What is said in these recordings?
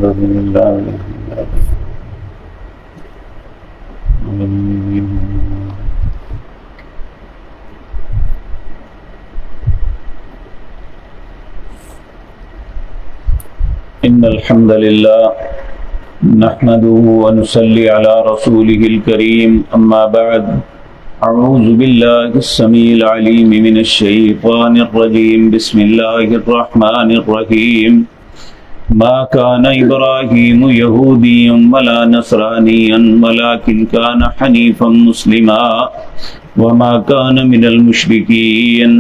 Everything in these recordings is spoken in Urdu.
الحمد لله إن الحمد لله نحمده ونصلي على رسوله الكريم أما بعد أعوذ بالله السميع العليم من الشيطان الرجيم بسم الله الرحمن الرحيم ما كان إبراهيم يهوديا ولا نصرانيا ولكن كان حنيفا مسلما وما كان من المشركين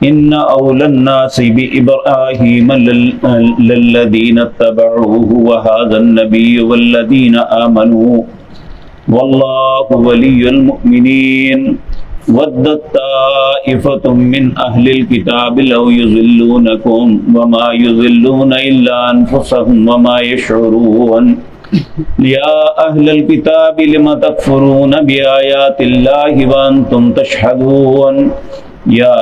إن أولى الناس بإبراهيم للذين اتبعوه وهذا النبي والذين آمنوا والله ولي المؤمنين ودت طائفة من أهل الكتاب لو يضلونكم وما يضلون إلا أنفسهم وما يشعرون يا أهل الكتاب لم تكفرون بآيات الله وأنتم تشهدون يا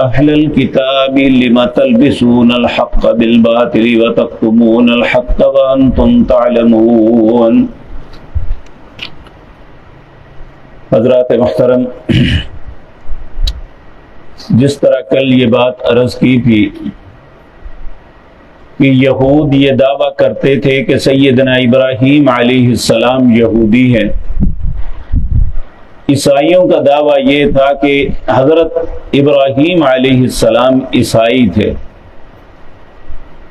أهل الكتاب لم تلبسون الحق بالباطل وتكتمون الحق وأنتم تعلمون۔ حضرات محترم، جس طرح کل یہ بات عرض کی تھی کہ یہود یہ دعویٰ کرتے تھے کہ سیدنا ابراہیم علیہ السلام یہودی ہیں، عیسائیوں کا دعویٰ یہ تھا کہ حضرت ابراہیم علیہ السلام عیسائی تھے۔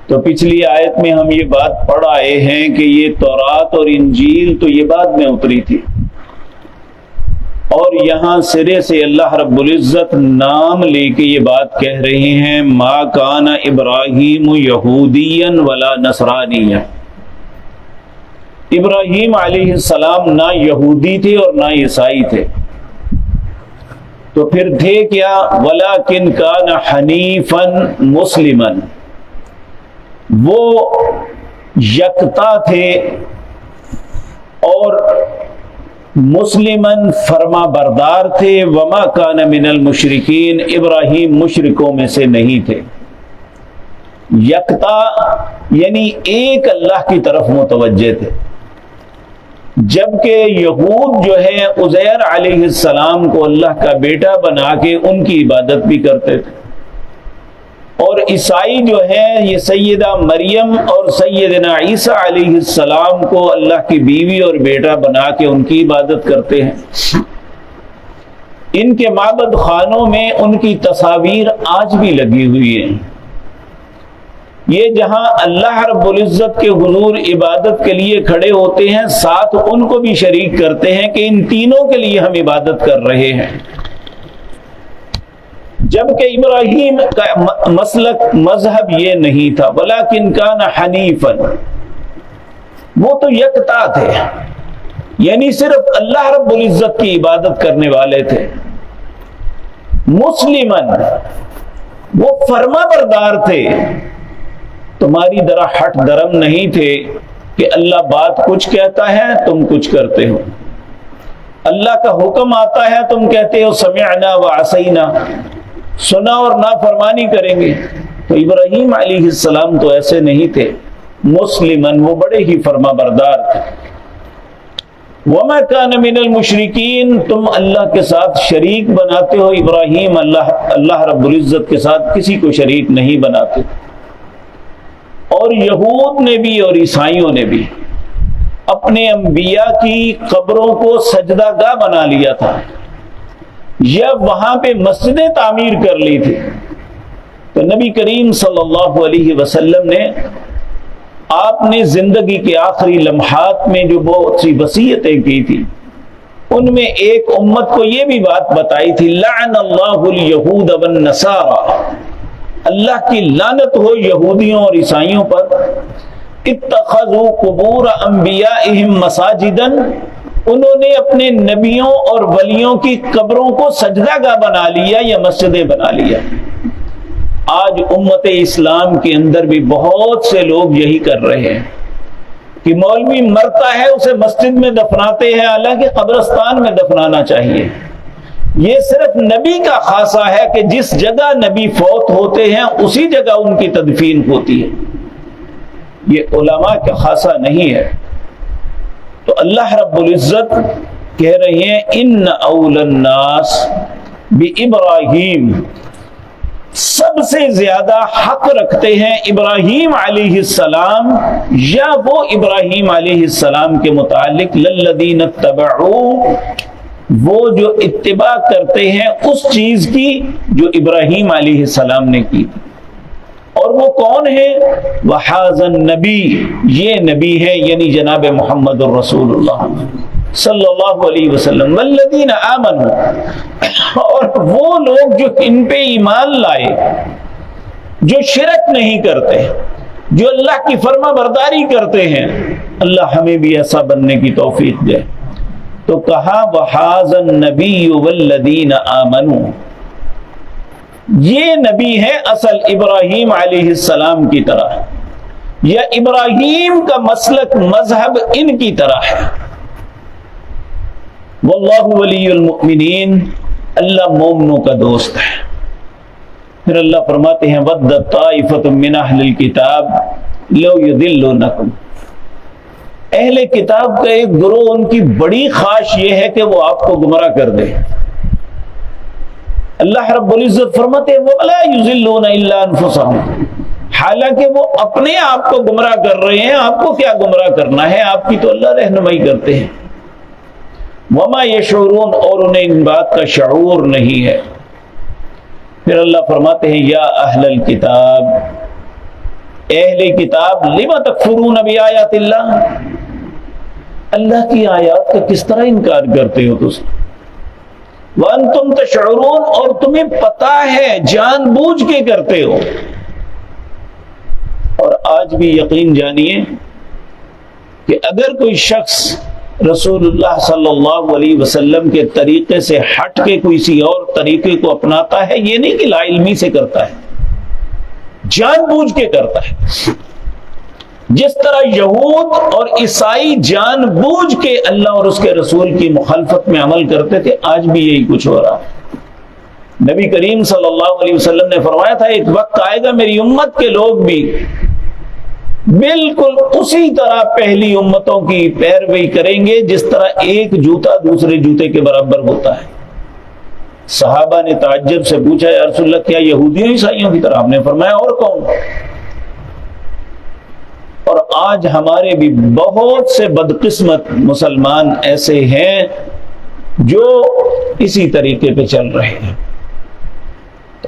تو پچھلی آیت میں ہم یہ بات پڑھ آئے ہیں کہ یہ تورات اور انجیل تو یہ بعد میں اتری تھی، اور یہاں سرے سے اللہ رب العزت نام لے کے یہ بات کہہ رہے ہیں ما کان ابراہیم یہودیا ولا نصرانیا۔ ابراہیم علیہ السلام نہ یہودی تھے اور نہ عیسائی تھے، تو پھر تھے کیا؟ ولیکن کان حنیفا مسلما، وہ یکتا تھے اور مسلمن فرما بردار تھے۔ وما کان من المشرکین، ابراہیم مشرکوں میں سے نہیں تھے۔ یکتا یعنی ایک اللہ کی طرف متوجہ تھے، جبکہ یہود جو ہے عزیر علیہ السلام کو اللہ کا بیٹا بنا کے ان کی عبادت بھی کرتے تھے، اور عیسائی جو ہے یہ سیدہ مریم اور سیدنا عیسیٰ علیہ السلام کو اللہ کی بیوی اور بیٹا بنا کے ان کی عبادت کرتے ہیں۔ ان کے معبد خانوں میں ان کی تصاویر آج بھی لگی ہوئی ہیں۔ یہ جہاں اللہ رب العزت کے حضور عبادت کے لیے کھڑے ہوتے ہیں، ساتھ ان کو بھی شریک کرتے ہیں کہ ان تینوں کے لیے ہم عبادت کر رہے ہیں، جبکہ ابراہیم کا مسلک مذہب یہ نہیں تھا۔ ولیکن کان حنیفا، وہ تو یکتا تھے، یعنی صرف اللہ رب العزت کی عبادت کرنے والے تھے۔ مسلمن، وہ فرما بردار تھے، تمہاری طرح ہٹ درم نہیں تھے کہ اللہ بات کچھ کہتا ہے تم کچھ کرتے ہو، اللہ کا حکم آتا ہے تم کہتے ہو سمعنا وعصینا، سنا اور نافرمانی کریں گے۔ تو ابراہیم علیہ السلام تو ایسے نہیں تھے، مسلمن، وہ بڑے ہی فرما بردار تھے۔ وما کان من المشرکین، تم اللہ کے ساتھ شریک بناتے ہو ابراہیم اللہ رب العزت کے ساتھ کسی کو شریک نہیں بناتے۔ اور یہود نے بھی اور عیسائیوں نے بھی اپنے انبیاء کی قبروں کو سجدہ گاہ بنا لیا تھا، یا وہاں پہ مسجدیں تعمیر کر لی تھی۔ تو نبی کریم صلی اللہ علیہ وسلم نے آپ نے زندگی کے آخری لمحات میں جو بہت سی وصیتیں کی تھی، ان میں ایک امت کو یہ بھی بات بتائی تھی لعن اللہ الیہود والنصارى، اللہ کی لعنت ہو یہودیوں اور عیسائیوں پر، اتخذوا قبور انبیائہم مساجدا، انہوں نے اپنے نبیوں اور ولیوں کی قبروں کو سجدہ گاہ بنا لیا یا مسجدیں بنا لیا۔ آج امت اسلام کے اندر بھی بہت سے لوگ یہی کر رہے ہیں کہ مولوی مرتا ہے اسے مسجد میں دفناتے ہیں، حالانکہ قبرستان میں دفنانا چاہیے۔ یہ صرف نبی کا خاصہ ہے کہ جس جگہ نبی فوت ہوتے ہیں اسی جگہ ان کی تدفین ہوتی ہے۔ یہ علماء کا خاصہ نہیں ہے۔ تو اللہ رب العزت کہہ رہے ہیں ان اول الناس بابراہیم، سب سے زیادہ حق رکھتے ہیں ابراہیم علیہ السلام یا وہ ابراہیم علیہ السلام کے متعلق للذین اتبعوا، وہ جو اتباع کرتے ہیں اس چیز کی جو ابراہیم علیہ السلام نے کی، اور وہ کون ہے؟ وَحَاذَا النَّبِي، یہ نبی ہے یعنی جناب محمد الرسول اللہ صلی اللہ علیہ وسلم، والذین آمنوا، اور وہ لوگ جو ان پہ ایمان لائے، جو شرک نہیں کرتے، جو اللہ کی فرما برداری کرتے ہیں۔ اللہ ہمیں بھی ایسا بننے کی توفیق دے۔ تو کہا وَحَاذَا النَّبِيُّ وَالَّذِينَ آمَنُوا، یہ نبی ہے اصل ابراہیم علیہ السلام کی طرح، یا ابراہیم کا مسلک مذہب ان کی طرح ہے۔ واللہ ولی المؤمنین، اللہ مومنوں کا دوست ہے۔ پھر اللہ فرماتے ہیں وَدَّتْ طَائِفَةٌ مِّنْ أَهْلِ الْكِتَابِ لَوْ يُضِلُّونَكُمْ، اہل کتاب کا ایک گروہ ان کی بڑی خواہش یہ ہے کہ وہ آپ کو گمراہ کر دے۔ اللہ رب العزت فرماتے ہیں وَلَا يُضِلُّونَ إِلَّا أَنفُسَهُمْ، حالانکہ وہ اپنے آپ کو گمراہ کر رہے ہیں، آپ کو کیا گمراہ کرنا ہے، آپ کی تو اللہ رہنمائی کرتے ہیں۔ وَمَا يَشْعُرُونَ، اور انہیں ان بات کا شعور نہیں ہے۔ پھر اللہ فرماتے ہیں یا اہل الکتاب، اہل کتاب لِمَ تَکْفُرُونَ بِآیَاتِ اللہ، اللہ کی آیات کا کس طرح انکار کرتے ہو تم؟ وَأَنْتُمْ تَشْعُرُونَ، اور تمہیں پتا ہے، جان بوجھ کے کرتے ہو۔ اور آج بھی یقین جانیے کہ اگر کوئی شخص رسول اللہ صلی اللہ علیہ وسلم کے طریقے سے ہٹ کے کسی اور طریقے کو اپناتا ہے، یہ نہیں کہ لا علمی سے کرتا ہے، جان بوجھ کے کرتا ہے۔ جس طرح یہود اور عیسائی جان بوجھ کے اللہ اور اس کے رسول کی مخالفت میں عمل کرتے تھے، آج بھی یہی کچھ ہو رہا ہے۔ نبی کریم صلی اللہ علیہ وسلم نے فرمایا تھا ایک وقت آئے گا میری امت کے لوگ بھی بالکل اسی طرح پہلی امتوں کی پیروی کریں گے جس طرح ایک جوتا دوسرے جوتے کے برابر ہوتا ہے۔ صحابہ نے تعجب سے پوچھا یا رسول اللہ کیا یہودیوں عیسائیوں کی طرح؟ آپ نے فرمایا اور کون؟ اور آج ہمارے بھی بہت سے بدقسمت مسلمان ایسے ہیں جو اسی طریقے پہ چل رہے ہیں۔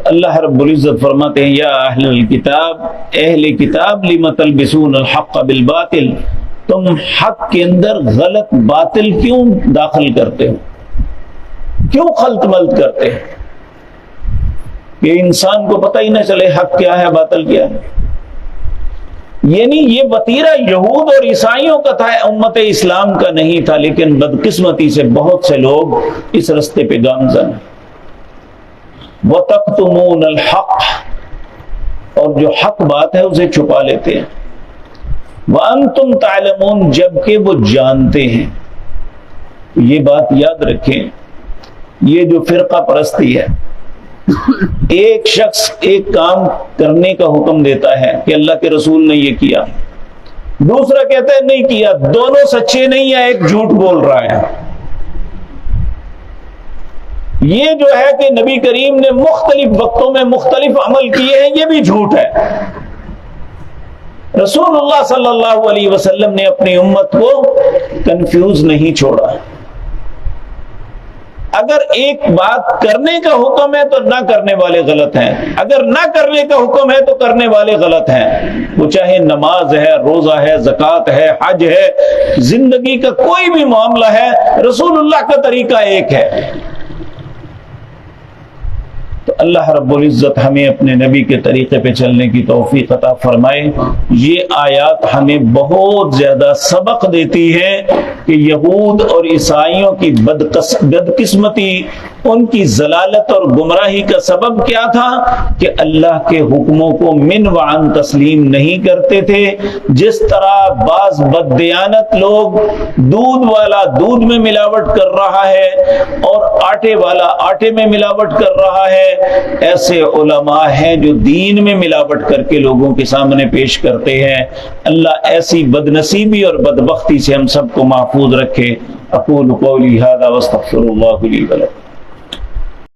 اللہ رب العزت فرماتے ہیں یا اہل الکتاب، اہل کتاب لم تلبسون الحق بالباطل، تم حق کے اندر غلط باطل کیوں داخل کرتے ہو، کیوں خلط ملط کرتے ہو کہ انسان کو پتہ ہی نہ چلے حق کیا ہے باطل کیا ہے۔ یعنی یہ وتیرہ یہود اور عیسائیوں کا تھا، امت اسلام کا نہیں تھا، لیکن بدقسمتی سے بہت سے لوگ اس رستے پہ گامزن ہیں۔ وَتَكْتُمُونَ الْحَقَّ، اور جو حق بات ہے اسے چھپا لیتے ہیں۔ وَأَنْتُمْ تَعْلَمُونَ، جبکہ وہ جانتے ہیں۔ یہ بات یاد رکھیں، یہ جو فرقہ پرستی ہے، ایک شخص ایک کام کرنے کا حکم دیتا ہے کہ اللہ کے رسول نے یہ کیا، دوسرا کہتا ہے نہیں کیا، دونوں سچے نہیں ہیں، ایک جھوٹ بول رہا ہے۔ یہ جو ہے کہ نبی کریم نے مختلف وقتوں میں مختلف عمل کیے ہیں، یہ بھی جھوٹ ہے۔ رسول اللہ صلی اللہ علیہ وسلم نے اپنی امت کو کنفیوز نہیں چھوڑا۔ اگر ایک بات کرنے کا حکم ہے تو نہ کرنے والے غلط ہیں، اگر نہ کرنے کا حکم ہے تو کرنے والے غلط ہیں، وہ چاہے نماز ہے، روزہ ہے، زکوٰۃ ہے، حج ہے، زندگی کا کوئی بھی معاملہ ہے، رسول اللہ کا طریقہ ایک ہے۔ تو اللہ رب العزت ہمیں اپنے نبی کے طریقے پہ چلنے کی توفیق عطا فرمائے۔ یہ آیات ہمیں بہت زیادہ سبق دیتی ہے کہ یہود اور عیسائیوں کی بدقسمتی ان کی ضلالت اور گمراہی کا سبب کیا تھا کہ اللہ کے حکموں کو من وعن تسلیم نہیں کرتے تھے. جس طرح بعض بددیانت لوگ دودھ والا دودھ میں ملاوٹ کر رہا ہے اور آٹے والا آٹے میں ملاوٹ کر رہا ہے، ایسے علماء ہیں جو دین میں ملاوٹ کر کے لوگوں کے سامنے پیش کرتے ہیں. اللہ ایسی بدنصیبی اور بدبختی سے ہم سب کو محفوظ رکھے. اقول قولی ھذا واستغفر اللہ لی ولکم.